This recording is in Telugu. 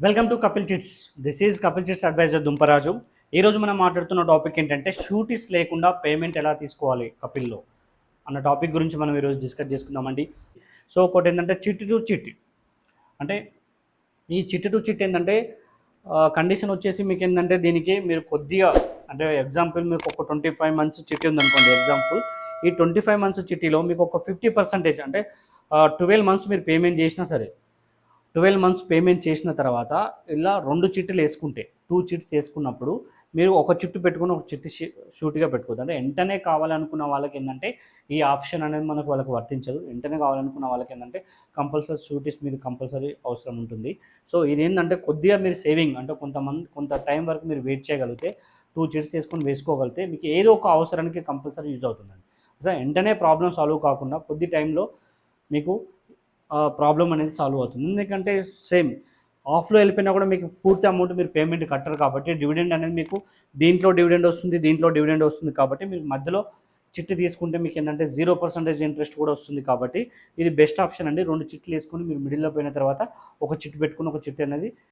Welcome to Kapil Chits. This is Kapil Chits advisor Dumparaju. ఈరోజు మనం మాట్లాడుతున్న టాపిక్ ఏంటంటే షూటీస్ లేకుండా పేమెంట్ ఎలా తీసుకోవాలి కపిల్లో అన్న టాపిక్ గురించి మనం ఈరోజు డిస్కస్ చేసుకుందామండి. సో ఒకటి ఏంటంటే చిట్టి టు చిట్టి, అంటే ఈ చిట్టి టు చిట్టి ఏంటంటే కండిషన్ వచ్చేసి మీకు ఏంటంటే దీనికి మీరు కొద్దిగా, అంటే ఎగ్జాంపుల్ మీకు ఒక 25 months చిట్టి ఉందనుకోండి. ఎగ్జాంపుల్ ఈ 25 months చిట్టిలో మీకు ఒక 50% అంటే 12 months మీరు పేమెంట్ చేసినా సరే, 12 months పేమెంట్ చేసిన తర్వాత ఇలా 2 చిట్టులు వేసుకుంటే, 2 చిట్స్ వేసుకున్నప్పుడు మీరు ఒక చిట్టు పెట్టుకుని ఒక చిట్టు షూట్గా పెట్టుకోవద్దు. అంటే వెంటనే కావాలనుకున్న వాళ్ళకి ఏంటంటే ఈ ఆప్షన్ అనేది మనకు వాళ్ళకి వర్తించదు. వెంటనే కావాలనుకున్న వాళ్ళకి ఏంటంటే కంపల్సరీ షూటీస్ మీద కంపల్సరీ అవసరం ఉంటుంది. సో ఇదేంటంటే కొద్దిగా మీరు సేవింగ్, అంటే కొంత టైం వరకు మీరు వెయిట్ చేయగలిగితే 2 చిట్స్ వేసుకొని వేసుకోగలిగితే మీకు ఏదో ఒక అవసరానికి కంపల్సరీ యూజ్ అవుతుందండి. సో వెంటనే ప్రాబ్లం సాల్వ్ కాకుండా కొద్ది టైంలో మీకు ప్రాబ్లం అనేది సాల్వ్ అవుతుంది. ఎందుకంటే సేమ్ ఆఫ్లో వెళ్ళిపోయినా కూడా మీకు పూర్తి అమౌంట్ మీరు పేమెంట్ కట్టరు కాబట్టి డివిడెండ్ అనేది మీకు దీంట్లో డివిడెండ్ వస్తుంది, దీంట్లో డివిడెండ్ వస్తుంది. కాబట్టి మీరు మధ్యలో చిట్టి తీసుకుంటే మీకు ఏంటంటే 0% ఇంట్రెస్ట్ కూడా వస్తుంది. కాబట్టి ఇది బెస్ట్ ఆప్షన్ అండి. 2 చిట్లు వేసుకొని మీరు మిడిల్లో పోయిన తర్వాత ఒక చిట్టు పెట్టుకుని ఒక చిట్టు అనేది